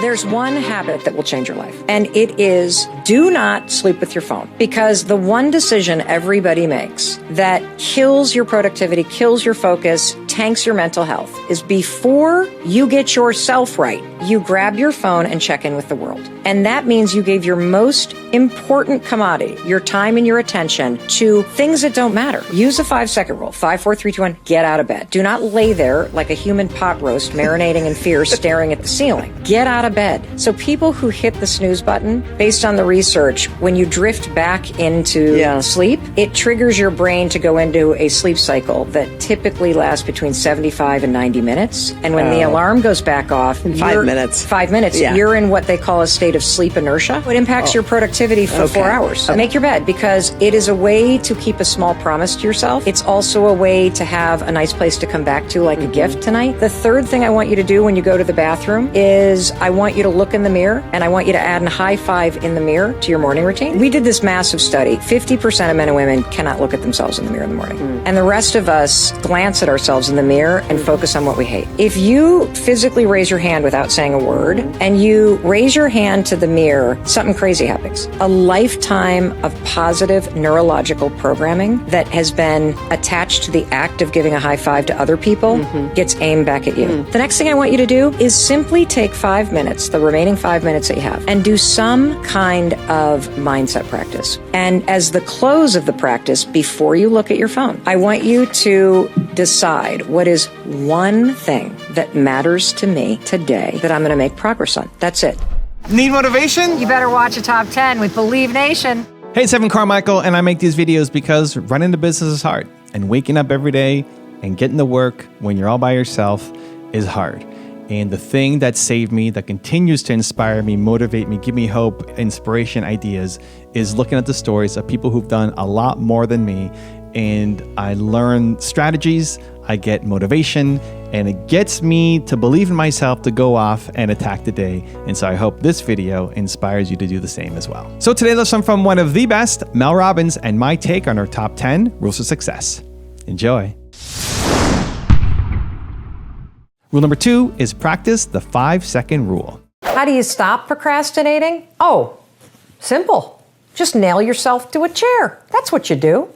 There's one habit that will change your life, and it is do not sleep with your phone. Because the one decision everybody makes that kills your productivity, kills your focus, tanks your mental health is before you get yourself right, you grab your phone and check in with the world. And that means you gave your most important commodity, your time and your attention, to things that don't matter. Use a 5-second rule. 5, 4, 3, 2, 1, get out of bed. Do not lay there like a human pot roast, marinating in fear, staring at the ceiling. Get out of bed. So people who hit the snooze button, based on the research, when you drift back into sleep, it triggers your brain to go into a sleep cycle that typically lasts between 75 and 90 minutes. And when the alarm goes back off, in 5 minutes. 5 minutes, you're in what they call a state of sleep inertia. It impacts your productivity for 4 hours. Make your bed, because it is a way to keep a small promise to yourself. It's also a way to have a nice place to come back to, like a gift tonight. The third thing I want you to do when you go to the bathroom is I want you to look in the mirror, and I want you to add a high five in the mirror to your morning routine. We did this massive study. 50% of men and women cannot look at themselves in the mirror in the morning. And the rest of us glance at ourselves in the mirror and focus on what we hate. If you physically raise your hand without saying a word, and you raise your hand to the mirror, something crazy happens. A lifetime of positive neurological programming that has been attached to the act of giving a high five to other people gets aimed back at you. The next thing I want you to do is simply take 5 minutes, the remaining 5 minutes that you have, and do some kind of mindset practice. And as the close of the practice, before you look at your phone, I want you to decide what is one thing that matters to me today that I'm going to make progress on. That's it. Need motivation? You better watch a top 10 with Believe Nation. Hey, it's Evan Carmichael, and I make these videos because running the business is hard, and waking up every day and getting to work when you're all by yourself is hard. And the thing that saved me, that continues to inspire me, motivate me, give me hope, inspiration, ideas, is looking at the stories of people who've done a lot more than me. And I learn strategies, I get motivation, and it gets me to believe in myself to go off and attack the day. And so I hope this video inspires you to do the same as well. So today, let's learn from one of the best, Mel Robbins, and my take on her top 10 rules of success. Enjoy. Rule number 2 is practice the 5-second rule. How do you stop procrastinating? Oh, simple. Just nail yourself to a chair. That's what you do.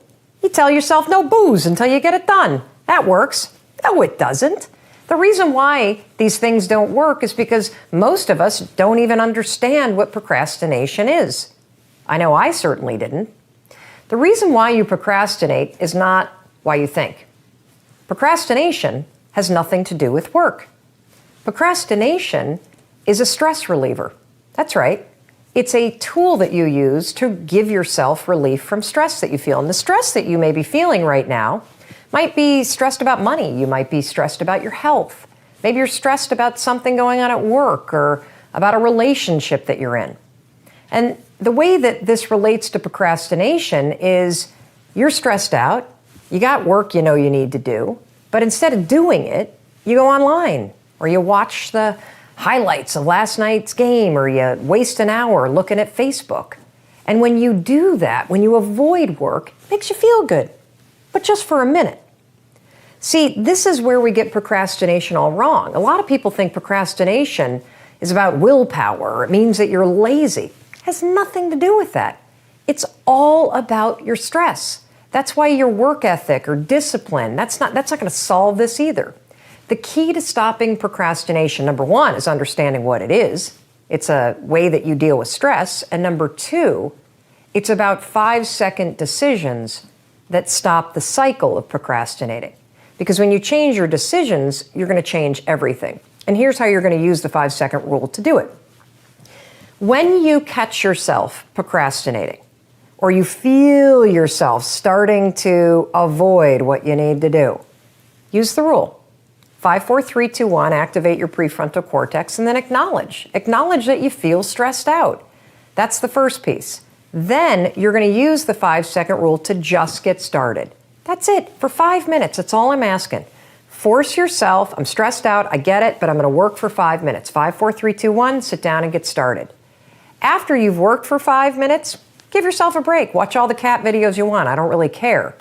You tell yourself no booze until you get it done. That works. No, it doesn't. The reason why these things don't work is because most of us don't even understand what procrastination is. I know I certainly didn't. The reason why you procrastinate is not why you think. Procrastination has nothing to do with work. Procrastination is a stress reliever. That's right. It's a tool that you use to give yourself relief from stress that you feel. And the stress that you may be feeling right now might be stressed about money. You might be stressed about your health. Maybe you're stressed about something going on at work or about a relationship that you're in. And the way that this relates to procrastination is you're stressed out, you got work you know you need to do, but instead of doing it, you go online or you watch the highlights of last night's game or you waste an hour looking at Facebook. And when you do that, when you avoid work, it makes you feel good, but just for a minute. See, this is where we get procrastination all wrong. A lot of people think procrastination is about willpower. It means that you're lazy. It has nothing to do with that. It's all about your stress. That's why your work ethic or discipline, that's not going to solve this either. The key to stopping procrastination, number 1, is understanding what it is. It's a way that you deal with stress. And number 2, it's about 5-second decisions that stop the cycle of procrastinating. Because when you change your decisions, you're going to change everything. And here's how you're going to use the 5-second rule to do it. When you catch yourself procrastinating, or you feel yourself starting to avoid what you need to do, use the rule. 5, 4, 3, 2, 1, activate your prefrontal cortex, and then acknowledge. Acknowledge that you feel stressed out. That's the first piece. Then you're going to use the 5-second rule to just get started. That's it, for 5 minutes. That's all I'm asking. Force yourself. I'm stressed out. I get it, but I'm going to work for 5 minutes. 5, 4, 3, 2, 1, sit down and get started. After you've worked for 5 minutes, give yourself a break. Watch all the cat videos you want. I don't really care.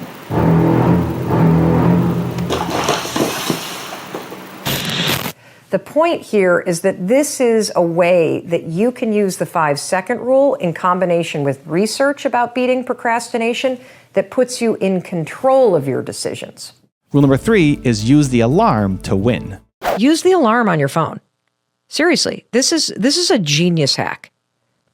The point here is that this is a way that you can use the 5-second rule in combination with research about beating procrastination that puts you in control of your decisions. Rule number 3 is use the alarm to win. Use the alarm on your phone. Seriously, this is a genius hack.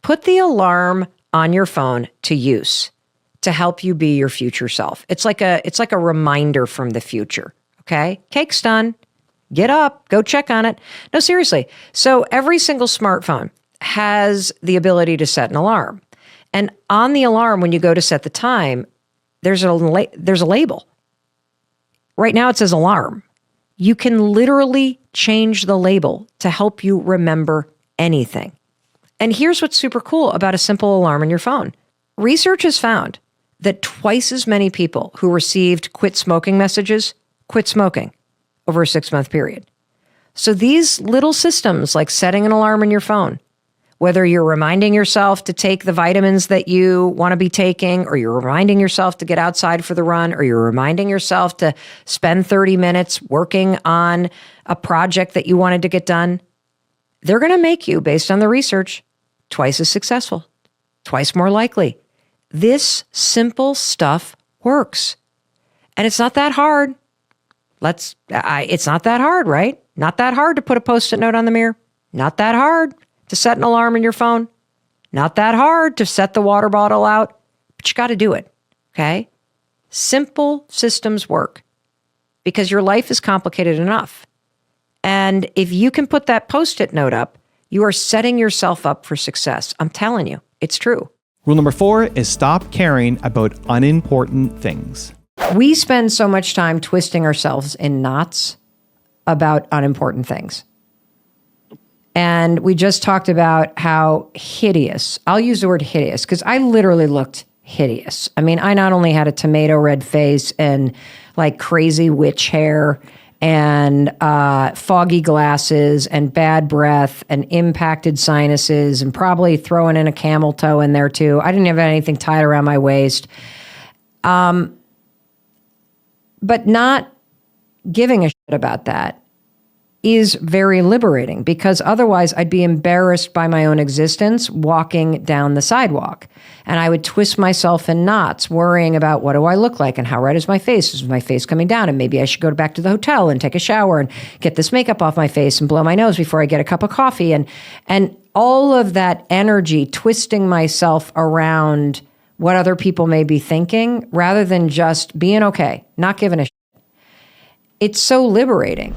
Put the alarm on your phone to use to help you be your future self. It's like a reminder from the future, okay? Cake's done. Get up, go check on it. No, seriously. So every single smartphone has the ability to set an alarm. And on the alarm, when you go to set the time, there's a label. Right now it says alarm. You can literally change the label to help you remember anything. And here's what's super cool about a simple alarm on your phone. Research has found that twice as many people who received quit smoking messages quit smoking over a 6-month period. So these little systems like setting an alarm on your phone, whether you're reminding yourself to take the vitamins that you want to be taking, or you're reminding yourself to get outside for the run, or you're reminding yourself to spend 30 minutes working on a project that you wanted to get done, they're going to make you, based on the research, twice as successful, twice more likely. This simple stuff works. And it's not that hard. It's not that hard, right? Not that hard to put a Post-it note on the mirror. Not that hard to set an alarm in your phone. Not that hard to set the water bottle out, but you got to do it, okay? Simple systems work because your life is complicated enough. And if you can put that Post-it note up, you are setting yourself up for success. I'm telling you, it's true. Rule number 4 is stop caring about unimportant things. We spend so much time twisting ourselves in knots about unimportant things. And we just talked about how hideous, I'll use the word hideous, because I literally looked hideous. I mean, I not only had a tomato red face and like crazy witch hair and foggy glasses and bad breath and impacted sinuses and probably throwing in a camel toe in there too. I didn't have anything tied around my waist. But not giving a shit about that is very liberating, because otherwise I'd be embarrassed by my own existence walking down the sidewalk. And I would twist myself in knots worrying about what do I look like and how red is my face? Is my face coming down? And maybe I should go back to the hotel and take a shower and get this makeup off my face and blow my nose before I get a cup of coffee. And all of that energy twisting myself around what other people may be thinking rather than just being okay, not giving a shit. It's so liberating.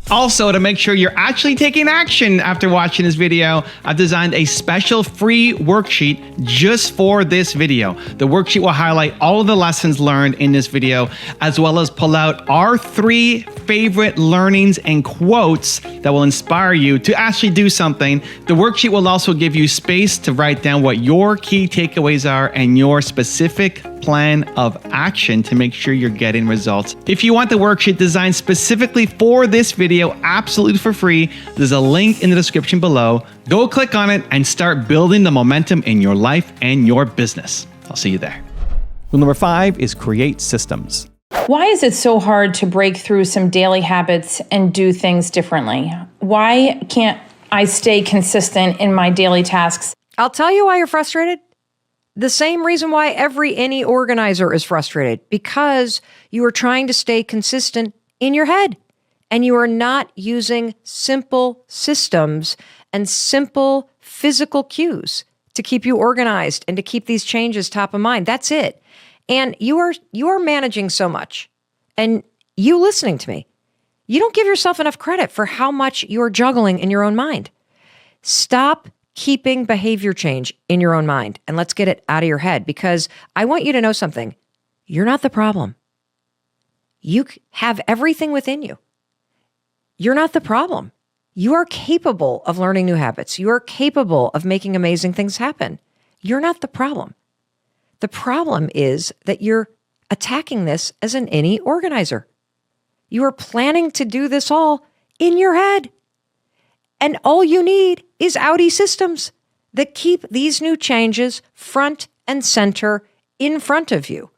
Also, to make sure you're actually taking action after watching this video, I've designed a special free worksheet just for this video. The worksheet will highlight all of the lessons learned in this video, as well as pull out our 3 favorite learnings and quotes that will inspire you to actually do something. The worksheet will also give you space to write down what your key takeaways are and your specific plan of action to make sure you're getting results. If you want the worksheet designed specifically for this video, absolutely for free, there's a link in the description below. Go click on it and start building the momentum in your life and your business. I'll see you there. Rule number 5 is create systems. Why is it so hard to break through some daily habits and do things differently? Why can't I stay consistent in my daily tasks? I'll tell you why you're frustrated. The same reason why any organizer is frustrated, because you are trying to stay consistent in your head and you are not using simple systems and simple physical cues to keep you organized and to keep these changes top of mind. That's it. And you are managing so much. And you listening to me, you don't give yourself enough credit for how much you're juggling in your own mind. Stop keeping behavior change in your own mind and let's get it out of your head, because I want you to know something. You're not the problem. You have everything within you. You're not the problem. You are capable of learning new habits. You are capable of making amazing things happen. You're not the problem. The problem is that you're attacking this as an any organizer. You are planning to do this all in your head. And all you need is Audi systems that keep these new changes front and center in front of you.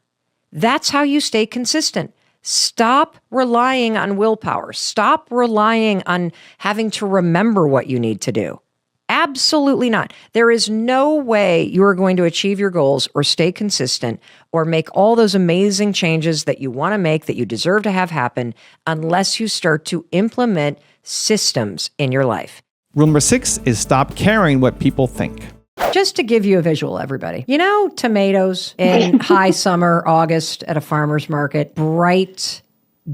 That's how you stay consistent. Stop relying on willpower. Stop relying on having to remember what you need to do. Absolutely not. There is no way you are going to achieve your goals or stay consistent or make all those amazing changes that you want to make, that you deserve to have happen, unless you start to implement systems in your life. Rule number 6 is stop caring what people think. Just to give you a visual, everybody. You know, tomatoes in high summer, August at a farmer's market, bright,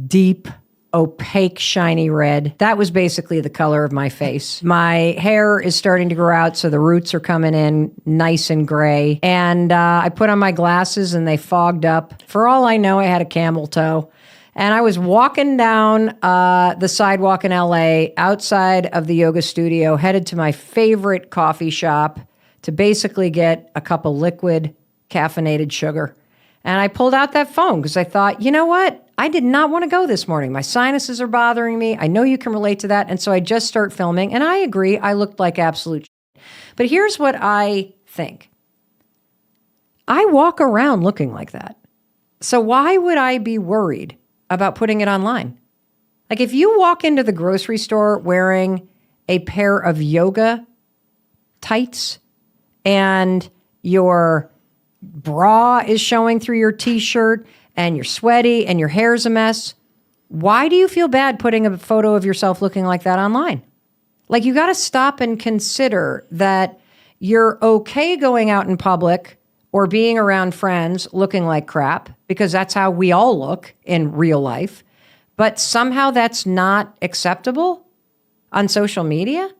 deep, opaque, shiny red. That was basically the color of my face. My hair is starting to grow out, so the roots are coming in nice and gray. And I put on my glasses and they fogged up. For all I know, I had a camel toe. And I was walking down the sidewalk in LA outside of the yoga studio, headed to my favorite coffee shop to basically get a cup of liquid caffeinated sugar. And I pulled out that phone because I thought, you know what? I did not want to go this morning. My sinuses are bothering me. I know you can relate to that. And so I just start filming. And I agree, I looked like absolute shit. But here's what I think. I walk around looking like that. So why would I be worried about putting it online? Like if you walk into the grocery store wearing a pair of yoga tights and your bra is showing through your t-shirt and you're sweaty and your hair's a mess, why do you feel bad putting a photo of yourself looking like that online? Like you got to stop and consider that you're okay going out in public or being around friends looking like crap, because that's how we all look in real life. But somehow that's not acceptable on social media.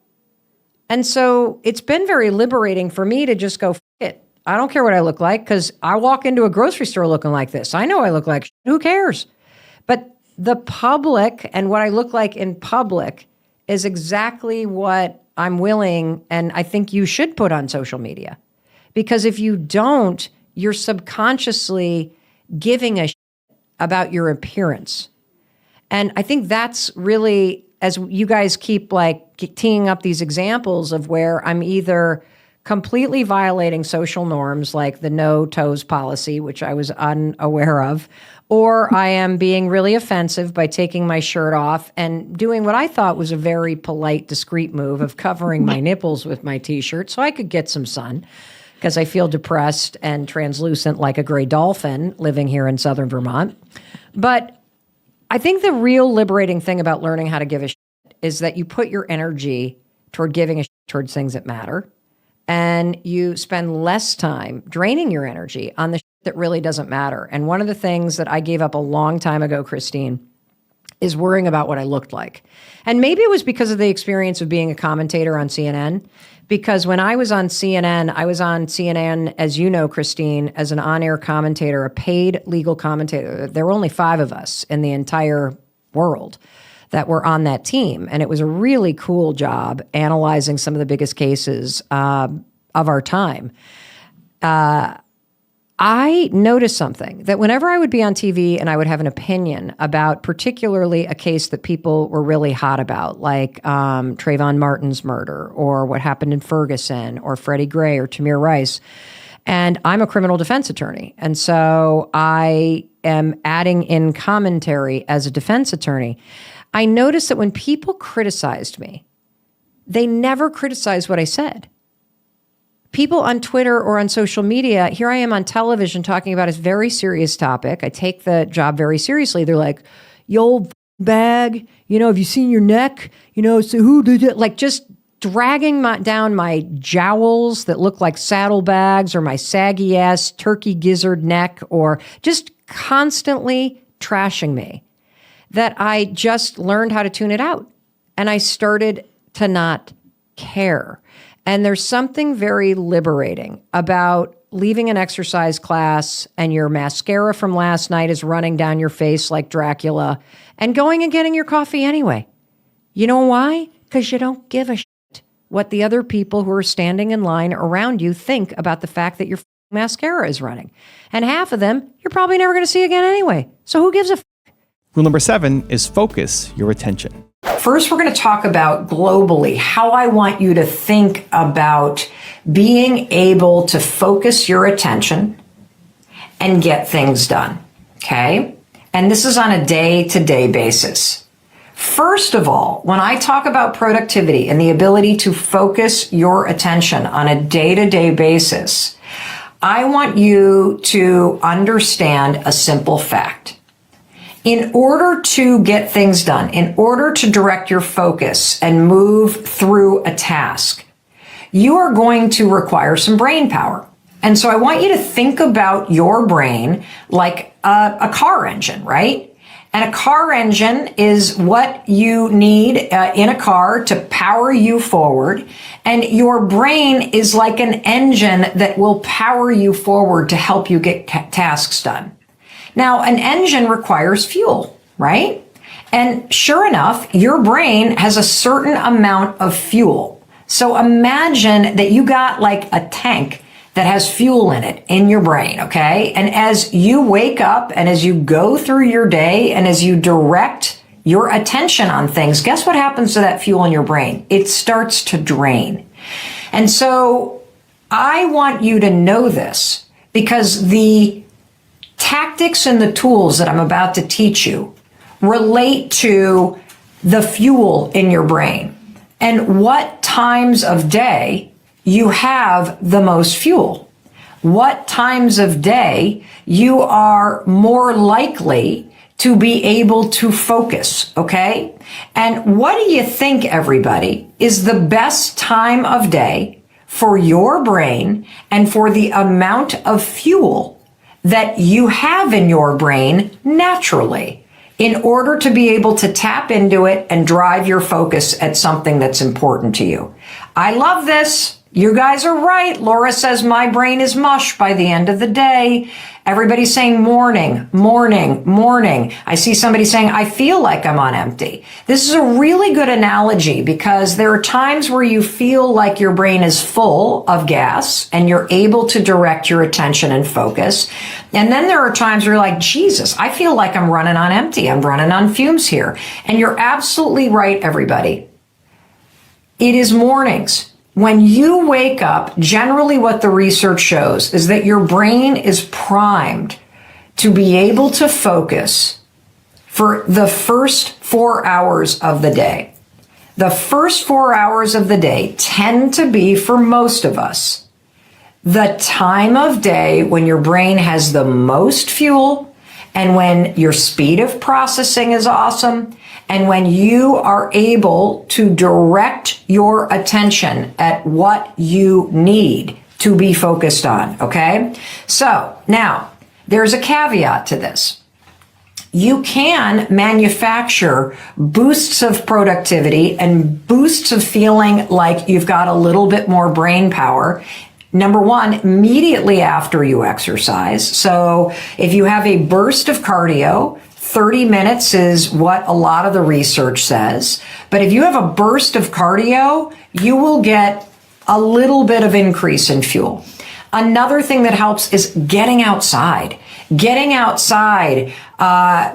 And so it's been very liberating for me to just go, F it. I don't care what I look like because I walk into a grocery store looking like this. I know I look like shit. Who cares? But the public and what I look like in public is exactly what I'm willing and I think you should put on social media. Because if you don't, you're subconsciously giving a shit about your appearance. And I think that's really, as you guys keep like teeing up these examples of where I'm either completely violating social norms like the no toes policy, which I was unaware of, or I am being really offensive by taking my shirt off and doing what I thought was a very polite, discreet move of covering my nipples with my t-shirt so I could get some sun, because I feel depressed and translucent like a gray dolphin living here in southern Vermont. But I think the real liberating thing about learning how to give a shit is that you put your energy toward giving a shit towards things that matter, and you spend less time draining your energy on the shit that really doesn't matter. And one of the things that I gave up a long time ago, Christine, is worrying about what I looked like. And maybe it was because of the experience of being a commentator on CNN, because when I was on CNN, as you know, Christine, as an on-air commentator, a paid legal commentator. There were only 5 of us in the entire world that were on that team. And it was a really cool job analyzing some of the biggest cases of our time. I noticed something, that whenever I would be on TV and I would have an opinion about particularly a case that people were really hot about, like Trayvon Martin's murder or what happened in Ferguson or Freddie Gray or Tamir Rice, and I'm a criminal defense attorney. And so I am adding in commentary as a defense attorney. I noticed that when people criticized me, they never criticized what I said. People on Twitter or on social media, here I am on television talking about a very serious topic. I take the job very seriously. They're like, you old bag, have you seen your neck? So who did it? Like just dragging down my jowls that look like saddlebags or my saggy ass turkey gizzard neck, or just constantly trashing me, that I just learned how to tune it out. And I started to not care. And there's something very liberating about leaving an exercise class and your mascara from last night is running down your face like Dracula and going and getting your coffee anyway. You know why? Because you don't give a shit what the other people who are standing in line around you think about the fact that your mascara is running. And half of them you're probably never going to see again anyway. So who gives a f? Rule number 7 is focus your attention. First, we're going to talk about globally how I want you to think about being able to focus your attention and get things done, okay? And this is on a day-to-day basis. First of all, when I talk about productivity and the ability to focus your attention on a day-to-day basis, I want you to understand a simple fact. In order to get things done, in order to direct your focus and move through a task, you are going to require some brain power. And so I want you to think about your brain like a car engine, right? And a car engine is what you need in a car to power you forward. And your brain is like an engine that will power you forward to help you get tasks done. Now, an engine requires fuel, right? And sure enough, your brain has a certain amount of fuel. So imagine that you got like a tank that has fuel in it in your brain, okay? And as you wake up and as you go through your day and as you direct your attention on things, guess what happens to that fuel in your brain? It starts to drain. And so I want you to know this because the tactics and the tools that I'm about to teach you relate to the fuel in your brain and what times of day you have the most fuel. What times of day you are more likely to be able to focus, okay? And what do you think, everybody, is the best time of day for your brain and for the amount of fuel that you have in your brain naturally in order to be able to tap into it and drive your focus at something that's important to you? I love this. You guys are right. Laura says my brain is mush by the end of the day. Everybody's saying morning, morning, morning. I see somebody saying, I feel like I'm on empty. This is a really good analogy because there are times where you feel like your brain is full of gas and you're able to direct your attention and focus. And then there are times where you're like, Jesus, I feel like I'm running on empty. I'm running on fumes here. And you're absolutely right, everybody. It is mornings. When you wake up, generally what the research shows is that your brain is primed to be able to focus for the first 4 hours of the day. The first 4 hours of the day tend to be, for most of us, the time of day when your brain has the most fuel and when your speed of processing is awesome and when you are able to direct your attention at what you need to be focused on, okay? So now, there's a caveat to this. You can manufacture boosts of productivity and boosts of feeling like you've got a little bit more brain power. Number one, immediately after you exercise. So if you have a burst of cardio, 30 minutes is what a lot of the research says. But if you have a burst of cardio, you will get a little bit of increase in fuel. Another thing that helps is getting outside. Getting outside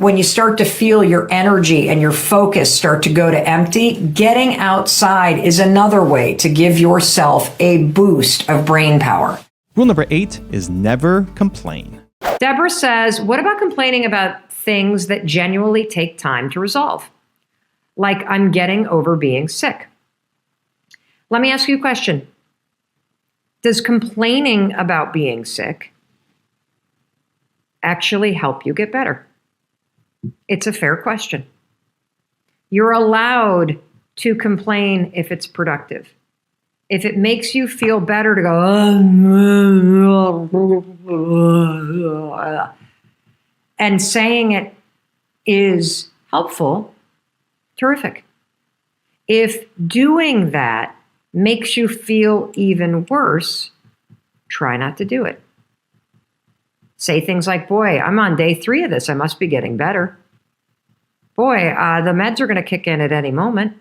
when you start to feel your energy and your focus start to go to empty, getting outside is another way to give yourself a boost of brain power. Rule number 8 is never complain. Deborah says, what about complaining about things that genuinely take time to resolve? Like I'm getting over being sick. Let me ask you a question. Does complaining about being sick actually help you get better? It's a fair question. You're allowed to complain if it's productive. If it makes you feel better to go, and saying it is helpful, terrific. If doing that makes you feel even worse, try not to do it. Say things like, boy, I'm on day 3 of this. I must be getting better. Boy, the meds are going to kick in at any moment.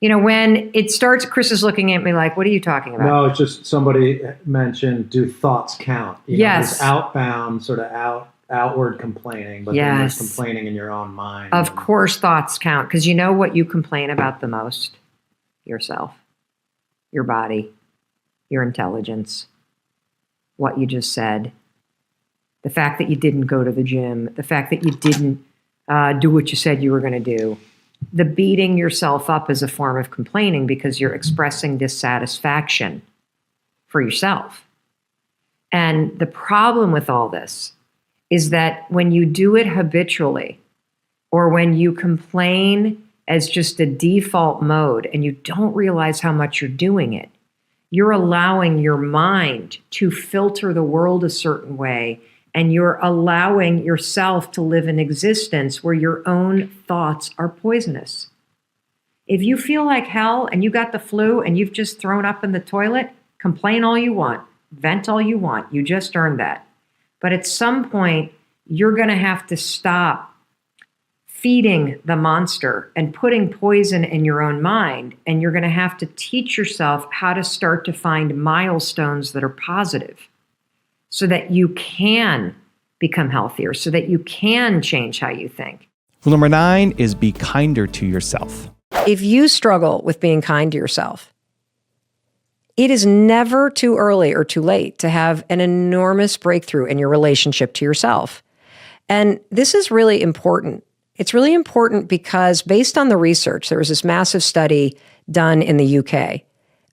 You know, when it starts, Chris is looking at me like, what are you talking about? No, it's just somebody mentioned, do thoughts count? You know, Yes. there's outbound, sort of outward complaining, but then there's Yes. complaining in your own mind. Of course, thoughts count, because you know what you complain about the most? Yourself, your body, your intelligence, what you just said. the fact that you didn't go to the gym, the fact that you didn't do what you said you were going to do, the beating yourself up as a form of complaining because you're expressing dissatisfaction for yourself. And the problem with all this is that when you do it habitually, or when you complain as just a default mode and you don't realize how much you're doing it, you're allowing your mind to filter the world a certain way, and you're allowing yourself to live an existence where your own thoughts are poisonous. If you feel like hell and you got the flu and you've just thrown up in the toilet, complain all you want, vent all you want, you just earned that. But at some point, you're going to have to stop feeding the monster and putting poison in your own mind, and you're going to have to teach yourself how to start to find milestones that are positive so that you can become healthier, so that you can change how you think. Rule number 9 is be kinder to yourself. If you struggle with being kind to yourself, it is never too early or too late to have an enormous breakthrough in your relationship to yourself. And this is really important. It's really important because based on the research, there was this massive study done in the UK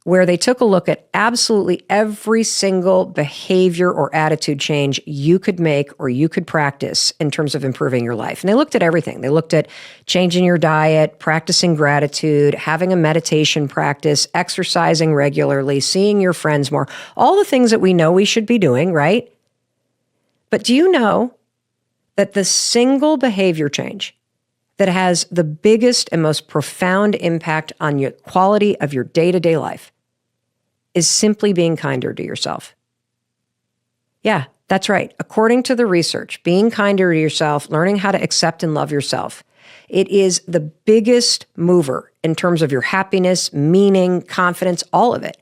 where they took a look at absolutely every single behavior or attitude change you could make or you could practice in terms of improving your life. And they looked at everything. They looked at changing your diet, practicing gratitude, having a meditation practice, exercising regularly, seeing your friends more, all the things that we know we should be doing, right? But do you know that the single behavior change that has the biggest and most profound impact on your quality of your day-to-day life is simply being kinder to yourself? Yeah, that's right. According to the research, being kinder to yourself, learning how to accept and love yourself, it is the biggest mover in terms of your happiness, meaning, confidence, all of it.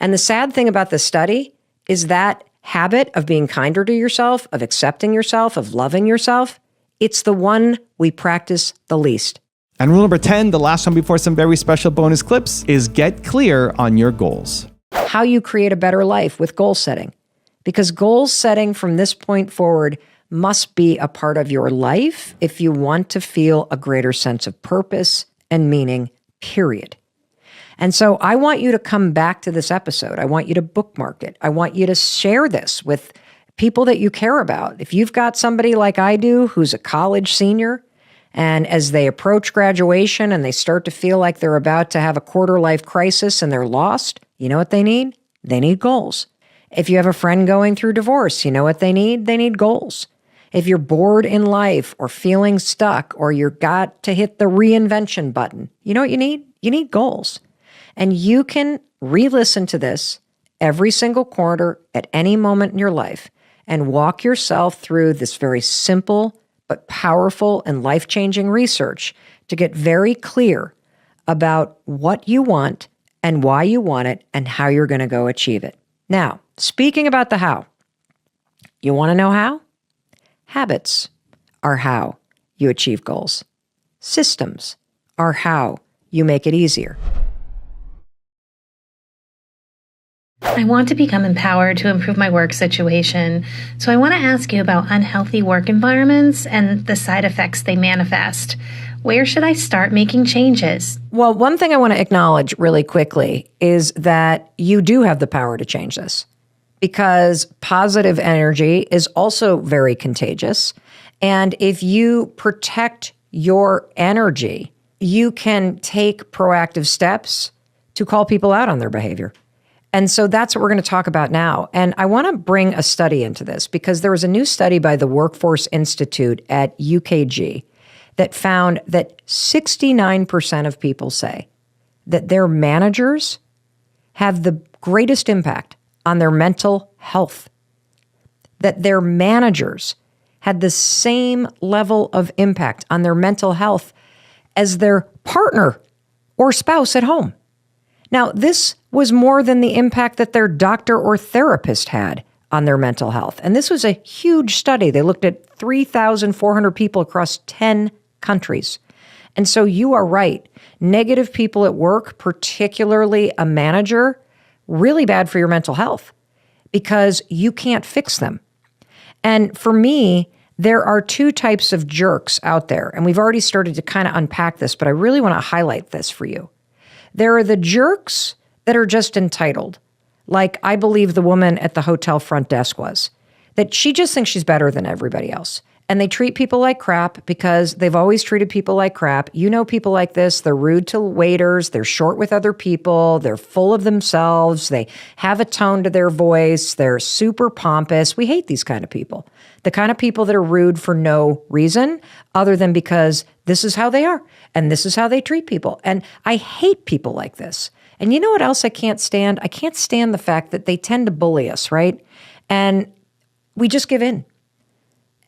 And the sad thing about this study is that habit of being kinder to yourself, of accepting yourself, of loving yourself, it's the one we practice the least. And rule number 10, the last one before some very special bonus clips, is get clear on your goals. How you create a better life with goal setting. Because goal setting from this point forward must be a part of your life if you want to feel a greater sense of purpose and meaning, period. And so I want you to come back to this episode. I want you to bookmark it. I want you to share this with people that you care about. If you've got somebody like I do who's a college senior, and as they approach graduation and they start to feel like they're about to have a quarter-life crisis and they're lost, you know what they need? They need goals. If you have a friend going through divorce, you know what they need? They need goals. If you're bored in life or feeling stuck or you've got to hit the reinvention button, you know what you need? You need goals. And you can re-listen to this every single quarter at any moment in your life and walk yourself through this very simple but powerful and life-changing research to get very clear about what you want and why you want it and how you're going to go achieve it. Now, speaking about the how, you want to know how? Habits are how you achieve goals. Systems are how you make it easier. I want to become empowered to improve my work situation. So I want to ask you about unhealthy work environments and the side effects they manifest. Where should I start making changes? Well, one thing I want to acknowledge really quickly is that you do have the power to change this, because positive energy is also very contagious. And if you protect your energy, you can take proactive steps to call people out on their behavior. And so that's what we're going to talk about now. And I want to bring a study into this because there was a new study by the Workforce Institute at UKG that found that 69% of people say that their managers have the greatest impact on their mental health, that their managers had the same level of impact on their mental health as their partner or spouse at home. Now, this was more than the impact that their doctor or therapist had on their mental health. And this was a huge study. They looked at 3,400 people across 10 countries. And so you are right. Negative people at work, particularly a manager, really bad for your mental health because you can't fix them. And for me, there are two types of jerks out there. And we've already started to kind of unpack this, but I really want to highlight this for you. There are the jerks that are just entitled, like I believe the woman at the hotel front desk was, that she just thinks she's better than everybody else. And they treat people like crap because they've always treated people like crap. You know people like this. They're rude to waiters. They're short with other people. They're full of themselves. They have a tone to their voice. They're super pompous. We hate these kind of people. The kind of people that are rude for no reason other than because this is how they are and this is how they treat people. And I hate people like this. And you know what else I can't stand? I can't stand the fact that they tend to bully us, right? And we just give in.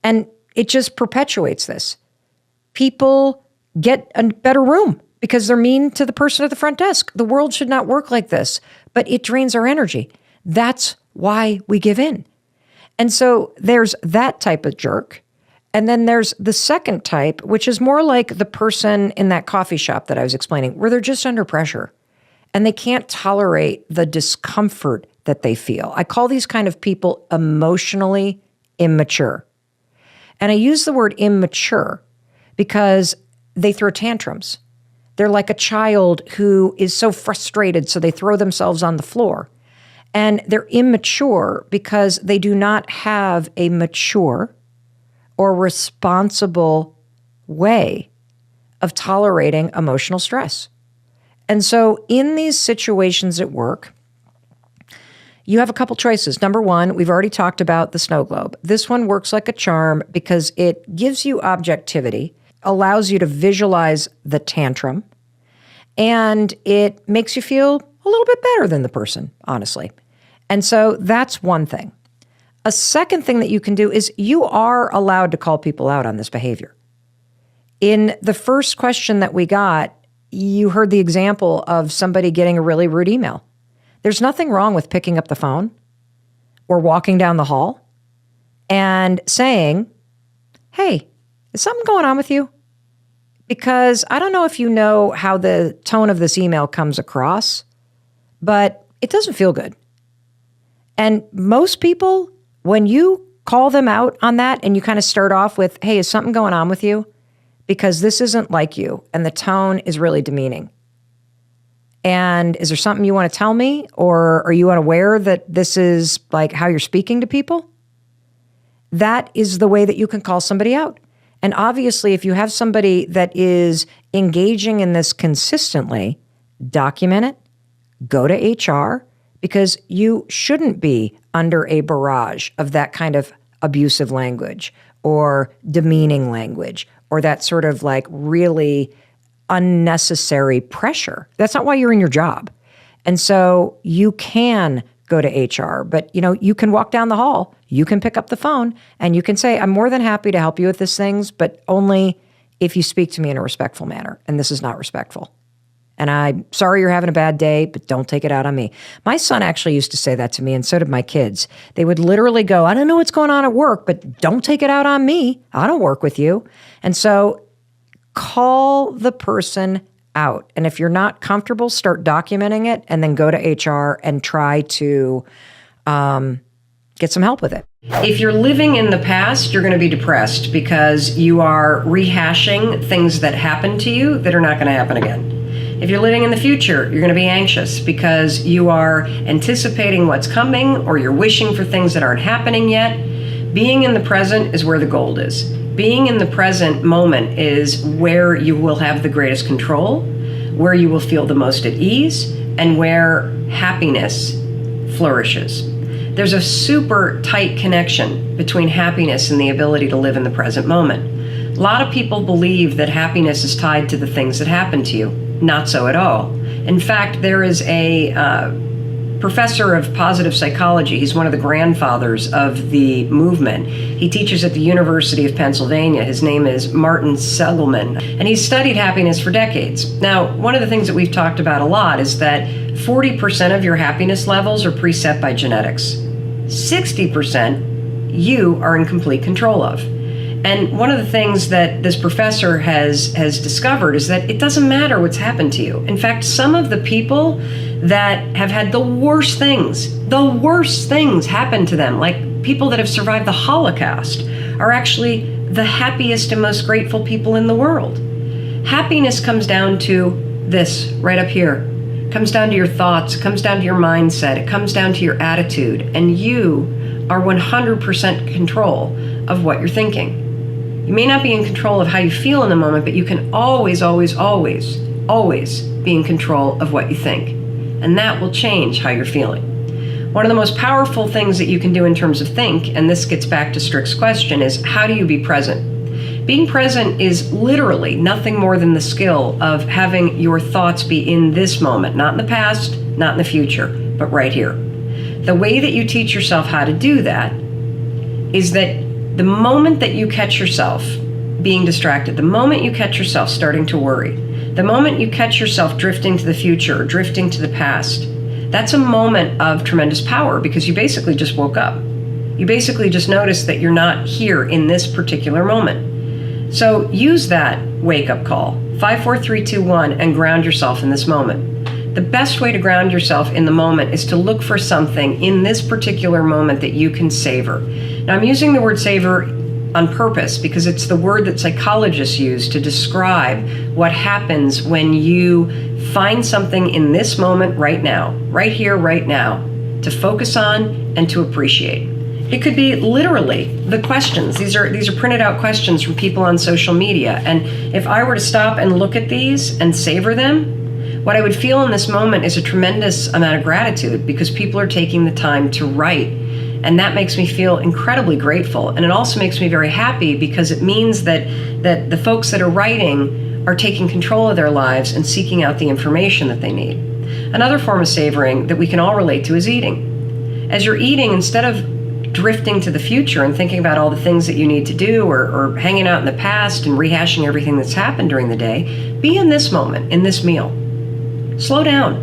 And it just perpetuates this. People get a better room because they're mean to the person at the front desk. The world should not work like this, but it drains our energy. That's why we give in. And so there's that type of jerk. And then there's the second type, which is more like the person in that coffee shop that I was explaining, where they're just under pressure and they can't tolerate the discomfort that they feel. I call these kind of people emotionally immature. And I use the word immature because they throw tantrums. They're like a child who is so frustrated, so they throw themselves on the floor. And they're immature because they do not have a mature or responsible way of tolerating emotional stress. And so in these situations at work, you have a couple choices. Number one, we've already talked about the snow globe. This one works like a charm because it gives you objectivity, allows you to visualize the tantrum, and it makes you feel a little bit better than the person, honestly. And so that's one thing. A second thing that you can do is you are allowed to call people out on this behavior. In the first question that we got, you heard the example of somebody getting a really rude email. There's nothing wrong with picking up the phone or walking down the hall and saying, hey, is something going on with you? Because I don't know if you know how the tone of this email comes across, but it doesn't feel good. And most people, when you call them out on that and you kind of start off with, hey, is something going on with you? Because this isn't like you and the tone is really demeaning. And is there something you want to tell me? Or are you unaware that this is like how you're speaking to people? That is the way that you can call somebody out. And obviously, if you have somebody that is engaging in this consistently, document it, go to HR, because you shouldn't be under a barrage of that kind of abusive language or demeaning language or that sort of like really unnecessary pressure. That's not why you're in your job. And so you can go to HR, but you can walk down the hall, you can pick up the phone and you can say, I'm more than happy to help you with these things, but only if you speak to me in a respectful manner. And this is not respectful. And I'm sorry you're having a bad day, but don't take it out on me. My son actually used to say that to me, and so did my kids. They would literally go, I don't know what's going on at work, but don't take it out on me. I don't work with you. And so call the person out. And if you're not comfortable, start documenting it and then go to HR and try to get some help with it. If you're living in the past, you're going to be depressed because you are rehashing things that happened to you that are not going to happen again. If you're living in the future, you're going to be anxious because you are anticipating what's coming or you're wishing for things that aren't happening yet. Being in the present is where the gold is. Being in the present moment is where you will have the greatest control, where you will feel the most at ease, and where happiness flourishes. There's a super tight connection between happiness and the ability to live in the present moment. A lot of people believe that happiness is tied to the things that happen to you. Not so at all. In fact, there is a professor of positive psychology. He's one of the grandfathers of the movement. He teaches at the University of Pennsylvania. His name is Martin Seligman, and he's studied happiness for decades. Now, one of the things that we've talked about a lot is that 40% of your happiness levels are preset by genetics. 60% you are in complete control of. And one of the things that this professor has discovered is that it doesn't matter what's happened to you. In fact, some of the people that have had the worst things happen to them, like people that have survived the Holocaust are actually the happiest and most grateful people in the world. Happiness comes down to this right up here. It comes down to your thoughts, it comes down to your mindset, it comes down to your attitude, and you are 100% control of what you're thinking. You may not be in control of how you feel in the moment, but you can always, always, always, always be in control of what you think. And that will change how you're feeling. One of the most powerful things that you can do in terms of think, and this gets back to Strick's question, is how do you be present? Being present is literally nothing more than the skill of having your thoughts be in this moment, not in the past, not in the future, but right here. The way that you teach yourself how to do that is that the moment that you catch yourself being distracted, the moment you catch yourself starting to worry, the moment you catch yourself drifting to the future or drifting to the past, that's a moment of tremendous power because you basically just woke up. You basically just noticed that you're not here in this particular moment. So use that wake-up call, 5, 4, 3, 2, 1, and ground yourself in this moment. The best way to ground yourself in the moment is to look for something in this particular moment that you can savor. Now, I'm using the word savor on purpose because it's the word that psychologists use to describe what happens when you find something in this moment right now, right here, right now, to focus on and to appreciate. It could be literally the questions. These are printed out questions from people on social media. And if I were to stop and look at these and savor them, what I would feel in this moment is a tremendous amount of gratitude because people are taking the time to write. And that makes me feel incredibly grateful. And it also makes me very happy because it means that the folks that are writing are taking control of their lives and seeking out the information that they need. Another form of savoring that we can all relate to is eating. As you're eating, instead of drifting to the future and thinking about all the things that you need to do or hanging out in the past and rehashing everything that's happened during the day, be in this moment, in this meal. Slow down.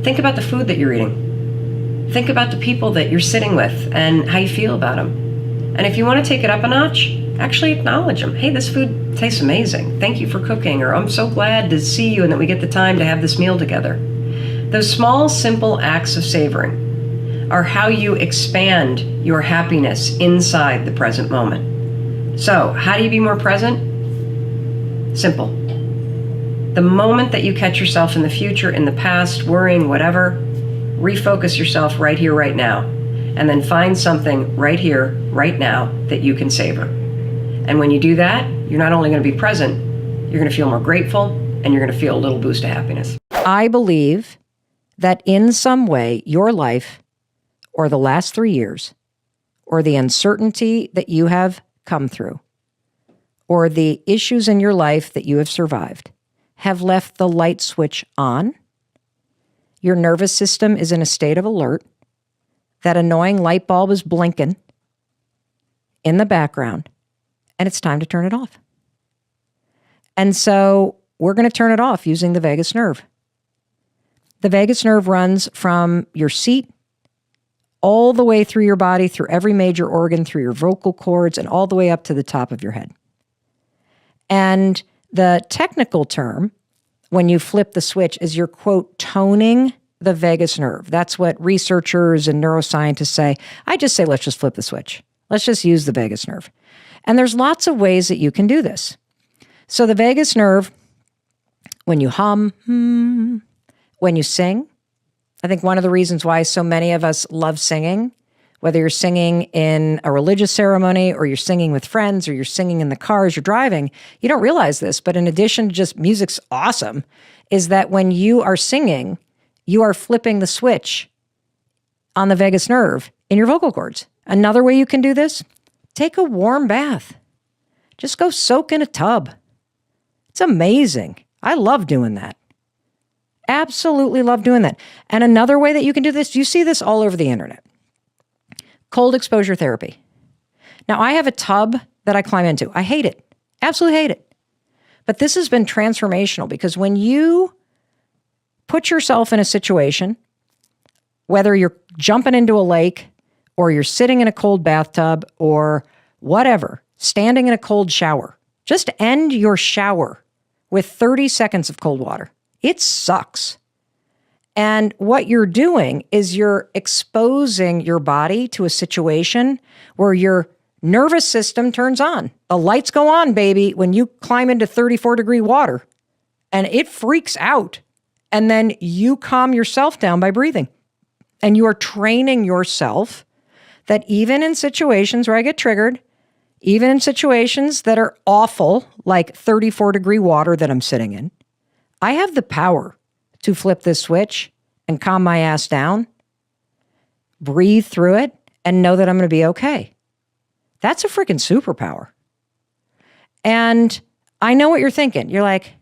Think about the food that you're eating. Think about the people that you're sitting with and how you feel about them. And if you want to take it up a notch, actually acknowledge them. Hey, this food tastes amazing. Thank you for cooking. Or I'm so glad to see you and that we get the time to have this meal together. Those small, simple acts of savoring are how you expand your happiness inside the present moment. So, how do you be more present? Simple. The moment that you catch yourself in the future, in the past, worrying, whatever, refocus yourself right here, right now, and then find something right here, right now that you can savor. And when you do that, you're not only going to be present, you're going to feel more grateful, and you're going to feel a little boost of happiness. I believe that in some way, your life, or the last 3 years, or the uncertainty that you have come through, or the issues in your life that you have survived, have left the light switch on. Your nervous system is in a state of alert. That annoying light bulb is blinking in the background, and it's time to turn it off. And so we're going to turn it off using the vagus nerve. The vagus nerve runs from your seat all the way through your body, through every major organ, through your vocal cords, and all the way up to the top of your head. And the technical term, when you flip the switch, is you're, quote, toning the vagus nerve. That's what researchers and neuroscientists say. I just say, let's just flip the switch. Let's just use the vagus nerve. And there's lots of ways that you can do this. So the vagus nerve, when you hum, when you sing, I think one of the reasons why so many of us love singing, whether you're singing in a religious ceremony or you're singing with friends or you're singing in the car as you're driving, you don't realize this, but in addition to just music's awesome, is that when you are singing, you are flipping the switch on the vagus nerve in your vocal cords. Another way you can do this, take a warm bath. Just go soak in a tub. It's amazing. I love doing that. Absolutely love doing that. And another way that you can do this, you see this all over the internet. Cold exposure therapy. Now, I have a tub that I climb into. I hate it. Absolutely hate it. But this has been transformational because when you put yourself in a situation, whether you're jumping into a lake or you're sitting in a cold bathtub or whatever, standing in a cold shower, just end your shower with 30 seconds of cold water. It sucks. And what you're doing is you're exposing your body to a situation where your nervous system turns on. The lights go on, baby, when you climb into 34-degree water, and it freaks out. And then you calm yourself down by breathing. And you are training yourself that even in situations where I get triggered, even in situations that are awful, like 34-degree water that I'm sitting in, I have the power to flip this switch and calm my ass down, breathe through it, and know that I'm going to be okay. That's a freaking superpower. And I know what you're thinking. You're like,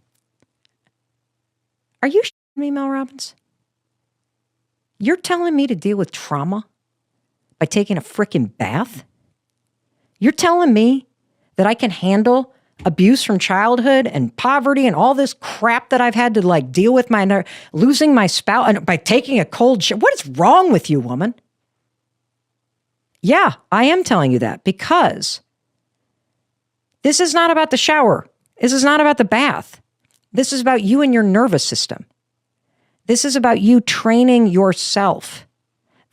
are you shitting me, Mel Robbins? You're telling me to deal with trauma by taking a freaking bath? You're telling me that I can handle abuse from childhood and poverty and all this crap that I've had to like deal with losing my spouse and by taking a cold shower? What is wrong with you, woman? Yeah, I am telling you that because this is not about the shower. This is not about the bath. This is about you and your nervous system. This is about you training yourself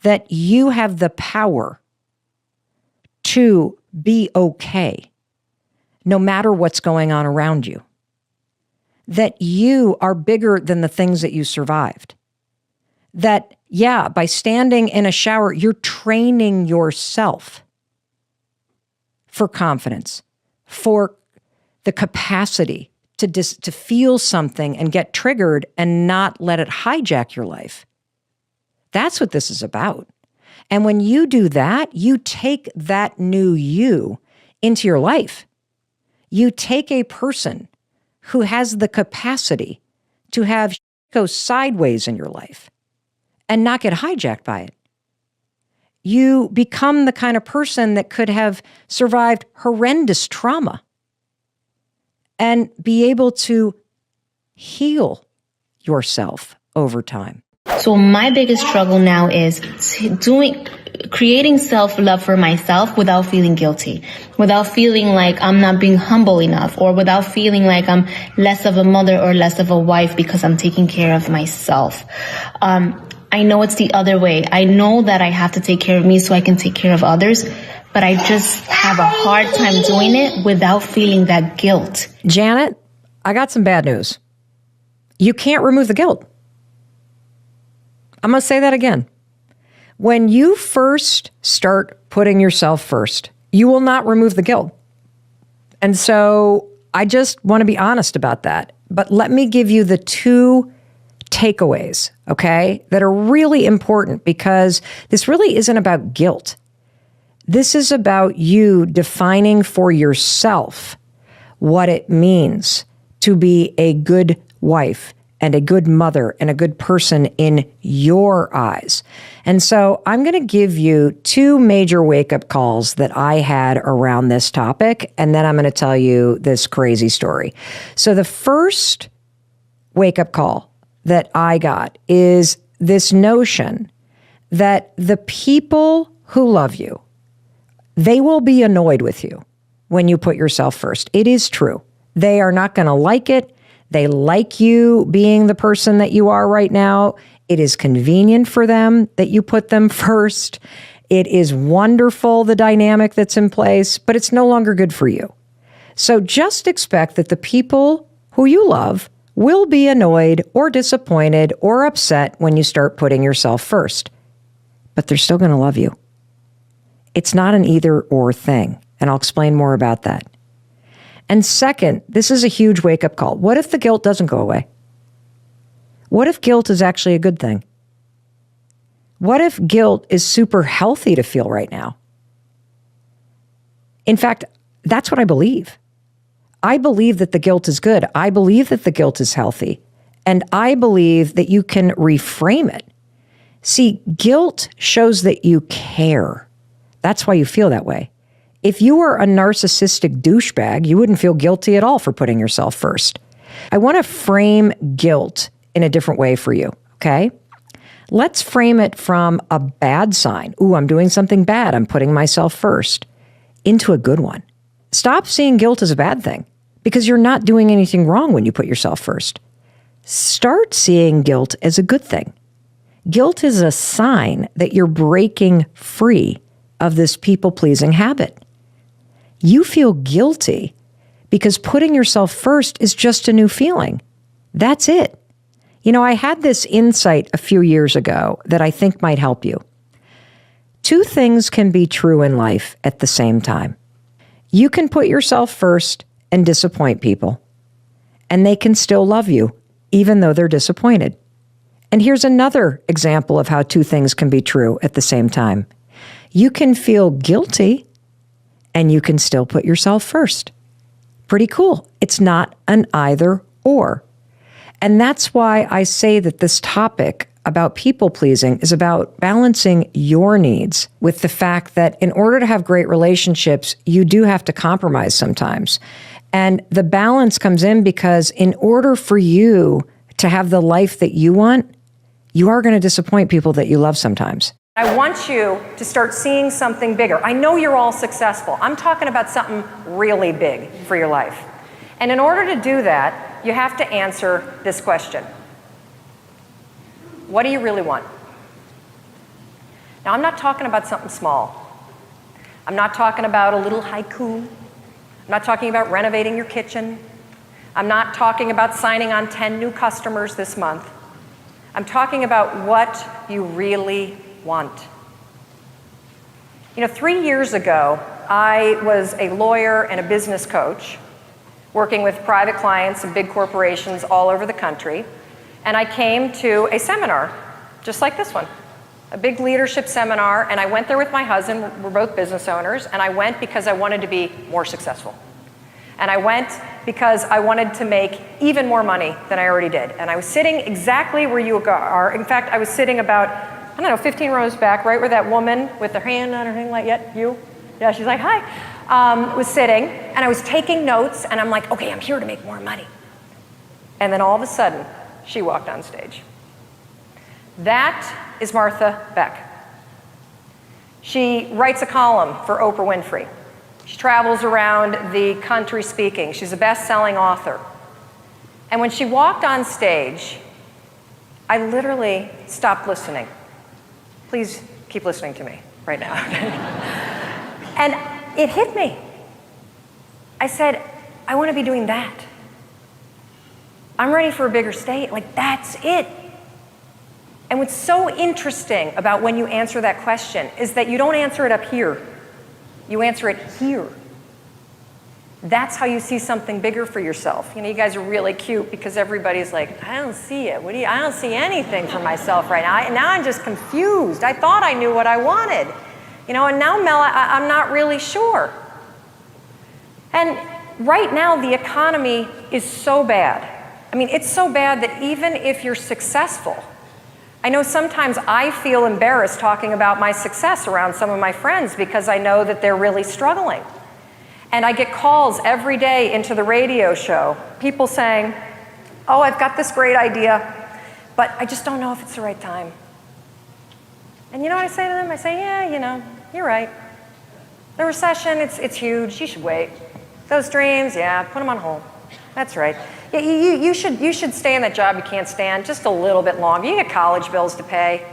that you have the power to be okay, no matter what's going on around you. That you are bigger than the things that you survived. That, yeah, by standing in a shower, you're training yourself for confidence, for the capacity to feel something and get triggered and not let it hijack your life. That's what this is about. And when you do that, you take that new you into your life. You take a person who has the capacity to have go sideways in your life and not get hijacked by it. You become the kind of person that could have survived horrendous trauma and be able to heal yourself over time. So my biggest struggle now is creating self-love for myself without feeling guilty, without feeling like I'm not being humble enough, or without feeling like I'm less of a mother or less of a wife because I'm taking care of myself. I know it's the other way. I know that I have to take care of me so I can take care of others, but I just have a hard time doing it without feeling that guilt. Janet, I got some bad news. You can't remove the guilt. I'm going to say that again. When you first start putting yourself first, you will not remove the guilt. And so I just want to be honest about that. But let me give you the two takeaways, okay, that are really important, because this really isn't about guilt. This is about you defining for yourself what it means to be a good wife and a good mother and a good person in your eyes. And so I'm going to give you two major wake-up calls that I had around this topic, and then I'm going to tell you this crazy story. So the first wake-up call that I got is this notion that the people who love you, they will be annoyed with you when you put yourself first. It is true. They are not going to like it. They like you being the person that you are right now. It is convenient for them that you put them first. It is wonderful, the dynamic that's in place, but it's no longer good for you. So just expect that the people who you love will be annoyed or disappointed or upset when you start putting yourself first. But they're still going to love you. It's not an either or thing, and I'll explain more about that. And second, this is a huge wake-up call. What if the guilt doesn't go away? What if guilt is actually a good thing? What if guilt is super healthy to feel right now? In fact, that's what I believe. I believe that the guilt is good. I believe that the guilt is healthy. And I believe that you can reframe it. See, guilt shows that you care. That's why you feel that way. If you were a narcissistic douchebag, you wouldn't feel guilty at all for putting yourself first. I want to frame guilt in a different way for you, okay? Let's frame it from a bad sign. Ooh, I'm doing something bad. I'm putting myself first, into a good one. Stop seeing guilt as a bad thing, because you're not doing anything wrong when you put yourself first. Start seeing guilt as a good thing. Guilt is a sign that you're breaking free of this people-pleasing habit. You feel guilty because putting yourself first is just a new feeling. That's it. You know, I had this insight a few years ago that I think might help you. Two things can be true in life at the same time. You can put yourself first and disappoint people, and they can still love you, even though they're disappointed. And here's another example of how two things can be true at the same time. You can feel guilty, and you can still put yourself first. Pretty cool. It's not an either or. And that's why I say that this topic about people-pleasing is about balancing your needs with the fact that in order to have great relationships, you do have to compromise sometimes. And the balance comes in because in order for you to have the life that you want, you are going to disappoint people that you love sometimes. I want you to start seeing something bigger. I know you're all successful. I'm talking about something really big for your life. And in order to do that, you have to answer this question. What do you really want? Now, I'm not talking about something small. I'm not talking about a little haiku. I'm not talking about renovating your kitchen. I'm not talking about signing on 10 new customers this month. I'm talking about what you really want. You know, 3 years ago, I was a lawyer and a business coach working with private clients and big corporations all over the country. And I came to a seminar, just like this one, a big leadership seminar, and I went there with my husband. We're both business owners, and I went because I wanted to be more successful. And I went because I wanted to make even more money than I already did. And I was sitting exactly where you are. In fact, I was sitting about, I don't know, 15 rows back, right where that woman with her hand on her thing, like, yeah, you? Yeah, she's like, hi. Was sitting, and I was taking notes, and I'm like, okay, I'm here to make more money. And then all of a sudden, she walked on stage. That is Martha Beck. She writes a column for Oprah Winfrey. She travels around the country speaking. She's a best-selling author. And when she walked on stage, I literally stopped listening. Please keep listening to me right now. And it hit me. I said, I want to be doing that. I'm ready for a bigger stage. Like, that's it. And what's so interesting about when you answer that question is that you don't answer it up here. You answer it here. That's how you see something bigger for yourself. You know, you guys are really cute because everybody's like, I don't see it. I don't see anything for myself right now. Now I'm just confused. I thought I knew what I wanted. You know, and now, Mel, I'm not really sure. And right now, the economy is so bad. I mean, it's so bad that even if you're successful, I know sometimes I feel embarrassed talking about my success around some of my friends because I know that they're really struggling. And I get calls every day into the radio show, people saying, oh, I've got this great idea, but I just don't know if it's the right time. And you know what I say to them? I say, yeah, you know, you're right. The recession, it's huge. You should wait. Those dreams, yeah, put them on hold. That's right. Yeah, you should stay in that job you can't stand just a little bit longer. You get college bills to pay.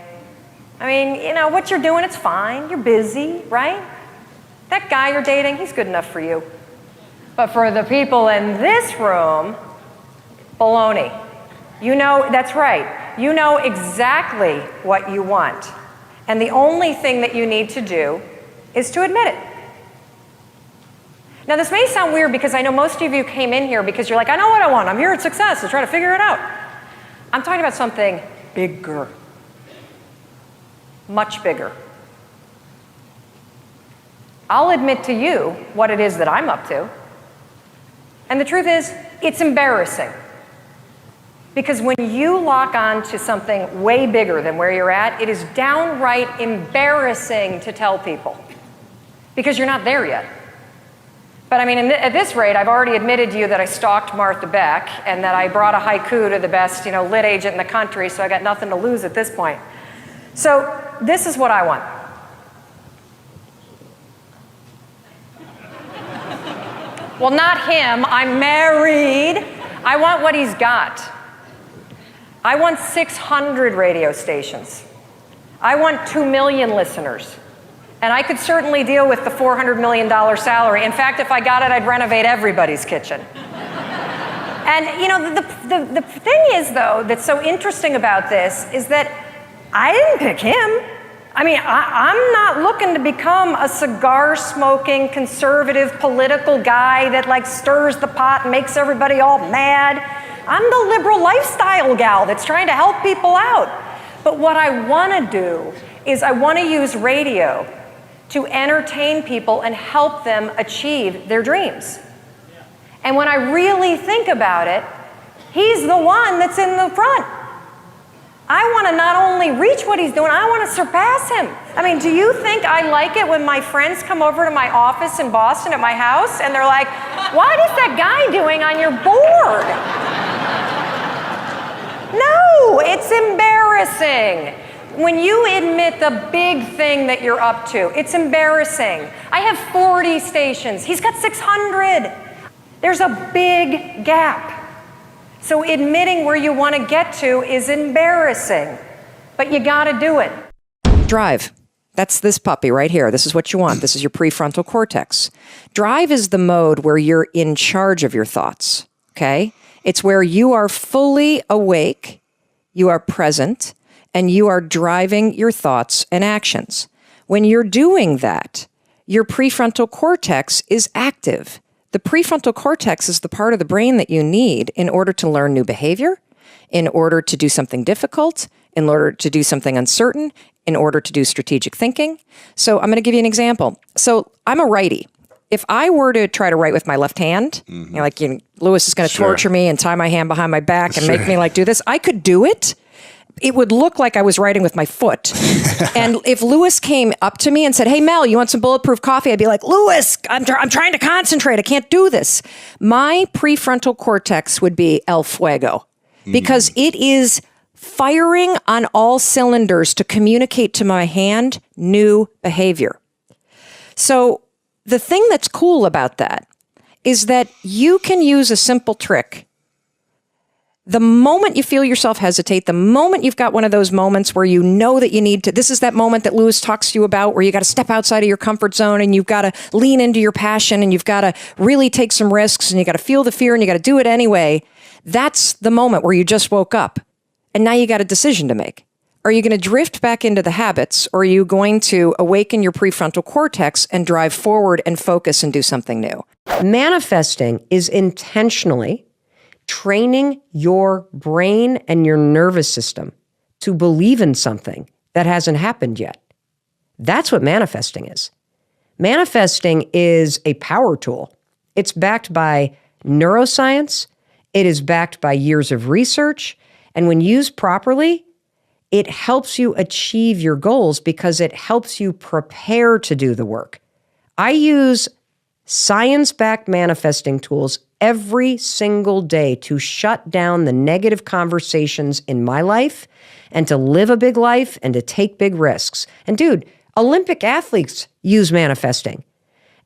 I mean, you know, what you're doing, it's fine. You're busy, right? That guy you're dating, he's good enough for you. But for the people in this room, baloney. You know, that's right. You know exactly what you want. And the only thing that you need to do is to admit it. Now, this may sound weird because I know most of you came in here because you're like, I know what I want. I'm here at Success to try to figure it out. I'm talking about something bigger, much bigger. I'll admit to you what it is that I'm up to. And the truth is, it's embarrassing. Because when you lock on to something way bigger than where you're at, it is downright embarrassing to tell people. Because you're not there yet. But I mean, at this rate, I've already admitted to you that I stalked Martha Beck and that I brought a haiku to the best, you know, lit agent in the country, so I got nothing to lose at this point. So this is what I want. Well, not him. I'm married. I want what he's got. I want 600 radio stations. I want 2 million listeners. And I could certainly deal with the $400 million salary. In fact, if I got it, I'd renovate everybody's kitchen. And you know, the thing is, though, that's so interesting about this is that I didn't pick him. I mean, I'm not looking to become a cigar-smoking, conservative, political guy that like stirs the pot and makes everybody all mad. I'm the liberal lifestyle gal that's trying to help people out. But what I want to do is I want to use radio to entertain people and help them achieve their dreams. And when I really think about it, he's the one that's in the front. I want to not only reach what he's doing, I want to surpass him. I mean, do you think I like it when my friends come over to my office in Boston at my house and they're like, what is that guy doing on your board? No, it's embarrassing. When you admit the big thing that you're up to, it's embarrassing. I have 40 stations. He's got 600. There's a big gap. So admitting where you want to get to is embarrassing, but you got to do it. Drive. That's this puppy right here. This is what you want. This is your prefrontal cortex. Drive is the mode where you're in charge of your thoughts, okay? It's where you are fully awake, you are present, and you are driving your thoughts and actions. When you're doing that, your prefrontal cortex is active. The prefrontal cortex is the part of the brain that you need in order to learn new behavior, in order to do something difficult, in order to do something uncertain, in order to do strategic thinking. So I'm going to give you an example. So I'm a righty. If I were to try to write with my left hand, Lewis is going to torture me and tie my hand behind my back and make me like do this, I could do it. It would look like I was writing with my foot. And if Lewis came up to me and said, hey, Mel, you want some bulletproof coffee? I'd be like, Lewis, I'm trying to concentrate. I can't do this. My prefrontal cortex would be el fuego because it is firing on all cylinders to communicate to my hand new behavior. So the thing that's cool about that is that you can use a simple trick. The moment you feel yourself hesitate, the moment you've got one of those moments where you know that you need to, this is that moment that Lewis talks to you about where you got to step outside of your comfort zone and you've got to lean into your passion and you've got to really take some risks and you got to feel the fear and you got to do it anyway. That's the moment where you just woke up and now you got a decision to make. Are you going to drift back into the habits or are you going to awaken your prefrontal cortex and drive forward and focus and do something new? Manifesting is intentionally training your brain and your nervous system to believe in something that hasn't happened yet. That's what manifesting is. Manifesting is a power tool. It's backed by neuroscience. It is backed by years of research. And when used properly, it helps you achieve your goals because it helps you prepare to do the work. I use science-backed manifesting tools every single day to shut down the negative conversations in my life and to live a big life and to take big risks. And dude, Olympic athletes use manifesting.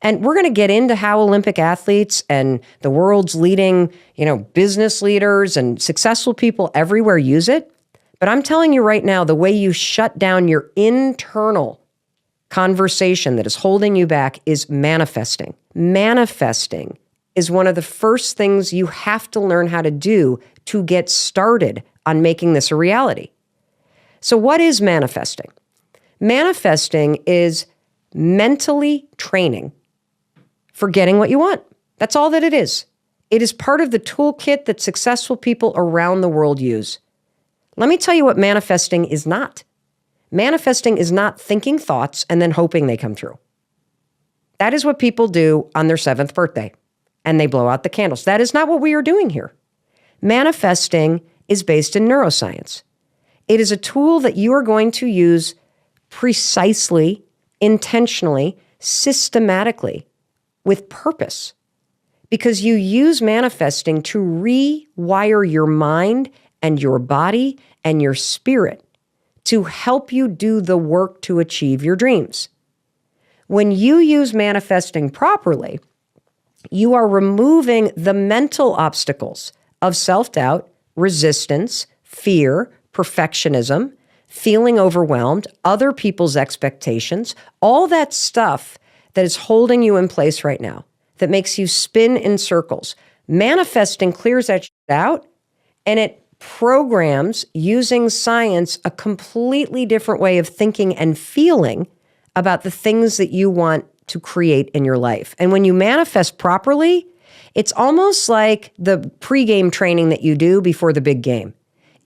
And we're going to get into how Olympic athletes and the world's leading, business leaders and successful people everywhere use it. But I'm telling you right now, the way you shut down your internal conversation that is holding you back is manifesting. Manifesting is one of the first things you have to learn how to do to get started on making this a reality. So what is manifesting? Manifesting is mentally training for getting what you want. That's all that it is. It is part of the toolkit that successful people around the world use. Let me tell you what manifesting is not. Manifesting is not thinking thoughts and then hoping they come true. That is what people do on their 7th birthday, and they blow out the candles. That is not what we are doing here. Manifesting is based in neuroscience. It is a tool that you are going to use precisely, intentionally, systematically, with purpose, because you use manifesting to rewire your mind and your body and your spirit to help you do the work to achieve your dreams. When you use manifesting properly, you are removing the mental obstacles of self-doubt, resistance, fear, perfectionism, feeling overwhelmed, other people's expectations, all that stuff that is holding you in place right now, that makes you spin in circles. Manifesting clears that shit out, and it programs, using science, a completely different way of thinking and feeling about the things that you want to create in your life. And when you manifest properly, it's almost like the pregame training that you do before the big game.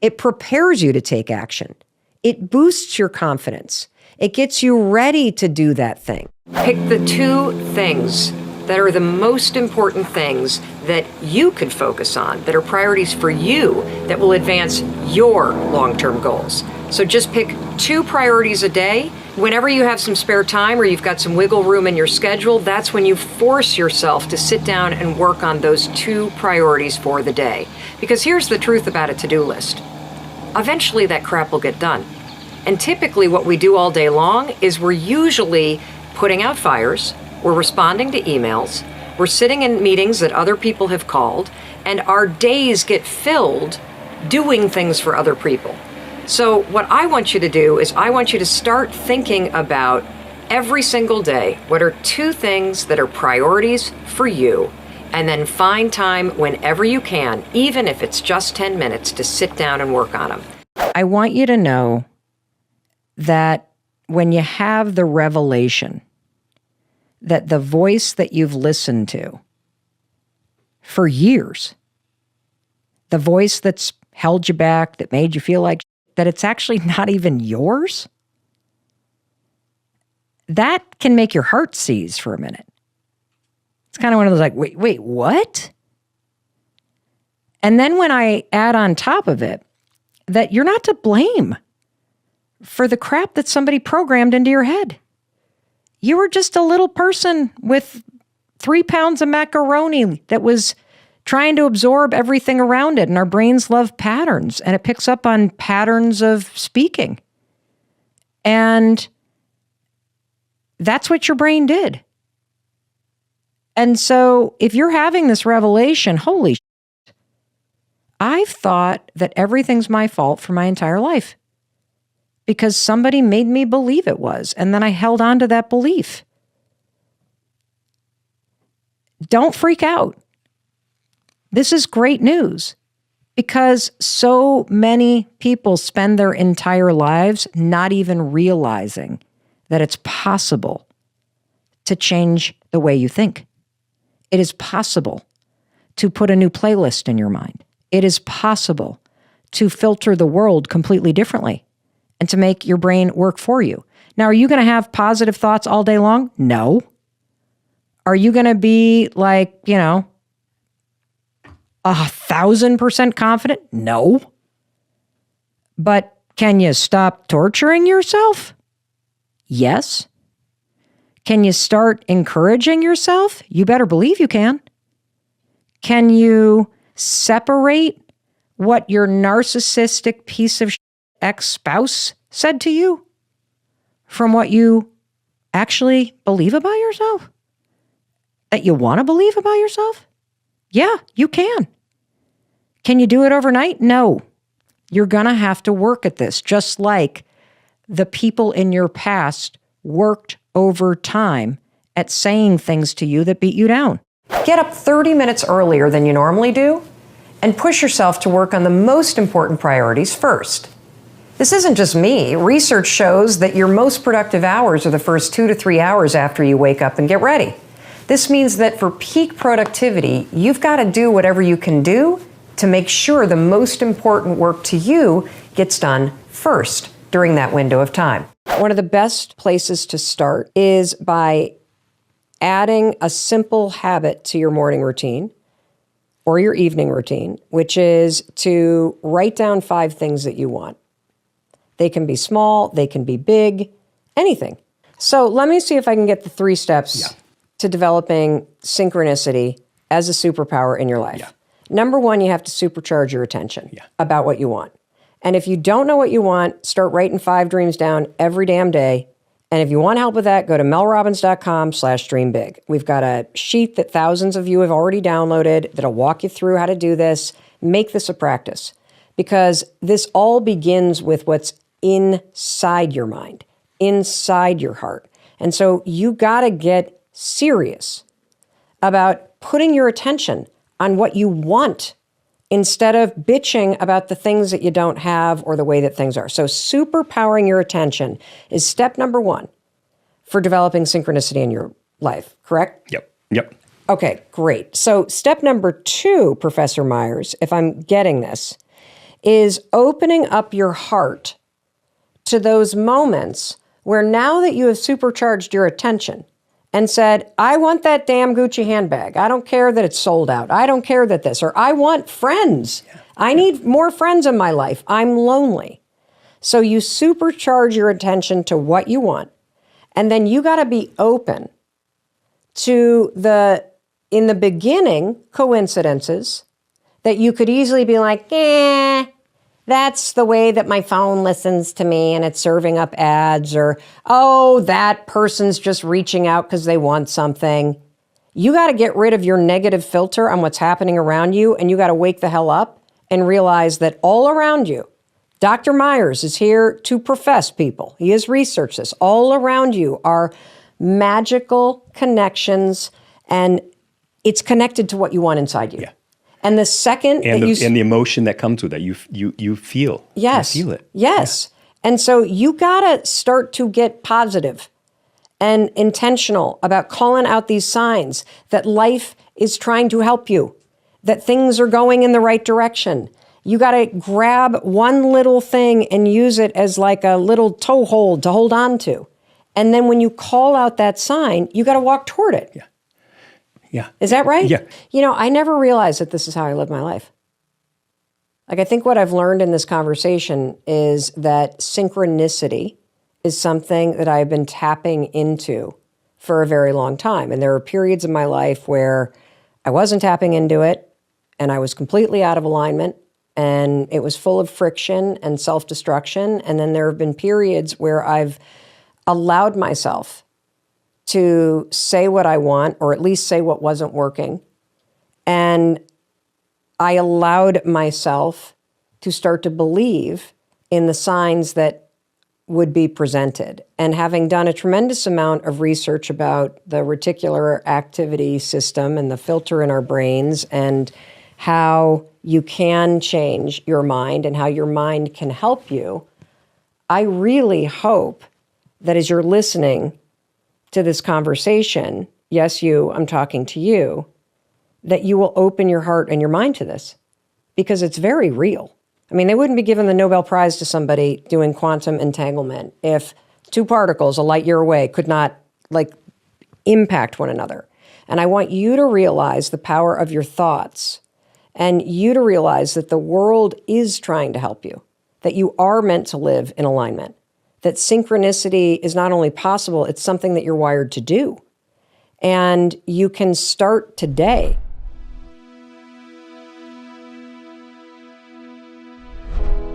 It prepares you to take action. It boosts your confidence. It gets you ready to do that thing. Pick the 2 things that are the most important things that you could focus on, that are priorities for you, that will advance your long-term goals. So just pick 2 priorities a day. Whenever you have some spare time or you've got some wiggle room in your schedule, that's when you force yourself to sit down and work on those 2 priorities for the day. Because here's the truth about a to-do list. Eventually that crap will get done. And typically what we do all day long is we're usually putting out fires, we're responding to emails, we're sitting in meetings that other people have called, and our days get filled doing things for other people. So what I want you to do is I want you to start thinking about every single day, what are 2 things that are priorities for you, and then find time whenever you can, even if it's just 10 minutes, to sit down and work on them. I want you to know that when you have the revelation that the voice that you've listened to for years, the voice that's held you back, that made you feel like that it's actually not even yours, that can make your heart seize for a minute. It's kind of one of those like, wait, what? And then when I add on top of it that you're not to blame for the crap that somebody programmed into your head. You were just a little person with 3 pounds of macaroni that was trying to absorb everything around it. And our brains love patterns, and it picks up on patterns of speaking. And that's what your brain did. And so if you're having this revelation, holy shit, I've thought that everything's my fault for my entire life because somebody made me believe it was. And then I held on to that belief. Don't freak out. This is great news because so many people spend their entire lives not even realizing that it's possible to change the way you think. It is possible to put a new playlist in your mind. It is possible to filter the world completely differently and to make your brain work for you. Now, are you going to have positive thoughts all day long? No. Are you going to be like, 1,000% confident? No. But can you stop torturing yourself? Yes. Can you start encouraging yourself? You better believe you can. Can you separate what your narcissistic piece of ex-spouse said to you from what you actually believe about yourself? That you want to believe about yourself? Yeah, you can. Can you do it overnight? No. You're going to have to work at this, just like the people in your past worked over time at saying things to you that beat you down. Get up 30 minutes earlier than you normally do and push yourself to work on the most important priorities first. This isn't just me. Research shows that your most productive hours are the first 2 to 3 hours after you wake up and get ready. This means that for peak productivity, you've got to do whatever you can do to make sure the most important work to you gets done first during that window of time. One of the best places to start is by adding a simple habit to your morning routine or your evening routine, which is to write down 5 things that you want. They can be small, they can be big, anything. So let me see if I can get the 3 steps to developing synchronicity as a superpower in your life. Number 1, you have to supercharge your attention about what you want. And if you don't know what you want, start writing 5 dreams down every damn day. And if you want help with that, go to melrobbins.com/dreambig. We've got a sheet that thousands of you have already downloaded that'll walk you through how to do this. Make this a practice. because this all begins with what's inside your mind, inside your heart. And so you got to get serious about putting your attention on what you want instead of bitching about the things that you don't have or the way that things are. So superpowering your attention is step number one for developing synchronicity in your life, correct? Yep. Okay, great. So step number two, Professor Myers, if I'm getting this, is opening up your heart to those moments where now that you have supercharged your attention and said, I want that damn Gucci handbag. I don't care that it's sold out. I don't care that this, or I want friends. I need more friends in my life. I'm lonely. So you supercharge your attention to what you want. And then you got to be open to in the beginning, coincidences that you could easily be like, that's the way that my phone listens to me and it's serving up ads, or, oh, that person's just reaching out because they want something. You got to get rid of your negative filter on what's happening around you, and you got to wake the hell up and realize that all around you, Dr. Myers is here to profess people. He has researched this. All around you are magical connections, and it's connected to what you want inside you. Yeah. And the second and that the emotion that comes with that, you feel. Yes. You feel it. Yes. Yeah. And so you got to start to get positive and intentional about calling out these signs that life is trying to help you, that things are going in the right direction. You got to grab one little thing and use it as like a little toehold to hold on to. And then when you call out that sign, you got to walk toward it. Yeah. Yeah. Is that right? Yeah. You know, I never realized that this is how I live my life. Like, I think what I've learned in this conversation is that synchronicity is something that I've been tapping into for a very long time. And there are periods in my life where I wasn't tapping into it and I was completely out of alignment and it was full of friction and self-destruction. And then there have been periods where I've allowed myself to say what I want, or at least say what wasn't working. And I allowed myself to start to believe in the signs that would be presented. And having done a tremendous amount of research about the reticular activity system and the filter in our brains and how you can change your mind and how your mind can help you, I really hope that as you're listening to this conversation, yes, I'm talking to you, that you will open your heart and your mind to this, because it's very real. I mean, they wouldn't be giving the Nobel Prize to somebody doing quantum entanglement if two particles a light year away could not, impact one another. And I want you to realize the power of your thoughts, and you to realize that the world is trying to help you, that you are meant to live in alignment, that synchronicity is not only possible, it's something that you're wired to do. And you can start today.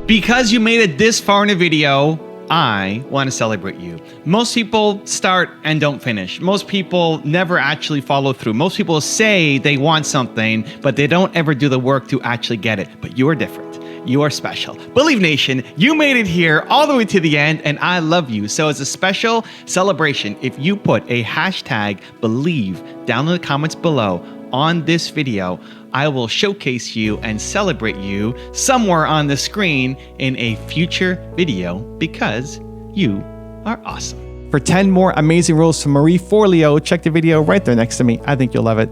Because you made it this far in the video, I want to celebrate you. Most people start and don't finish. Most people never actually follow through. Most people say they want something, but they don't ever do the work to actually get it. But you are different. You are special. Believe Nation, you made it here all the way to the end, and I love you. So as a special celebration, if you put a hashtag believe down in the comments below on this video, I will showcase you and celebrate you somewhere on the screen in a future video, because you are awesome. For 10 more amazing rules from Marie Forleo, check the video right there next to me. I think you'll love it.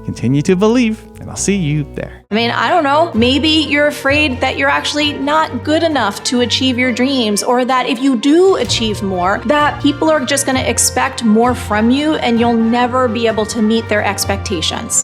Continue to believe, and I'll see you there. I mean, I don't know. Maybe you're afraid that you're actually not good enough to achieve your dreams, or that if you do achieve more, that people are just going to expect more from you and you'll never be able to meet their expectations.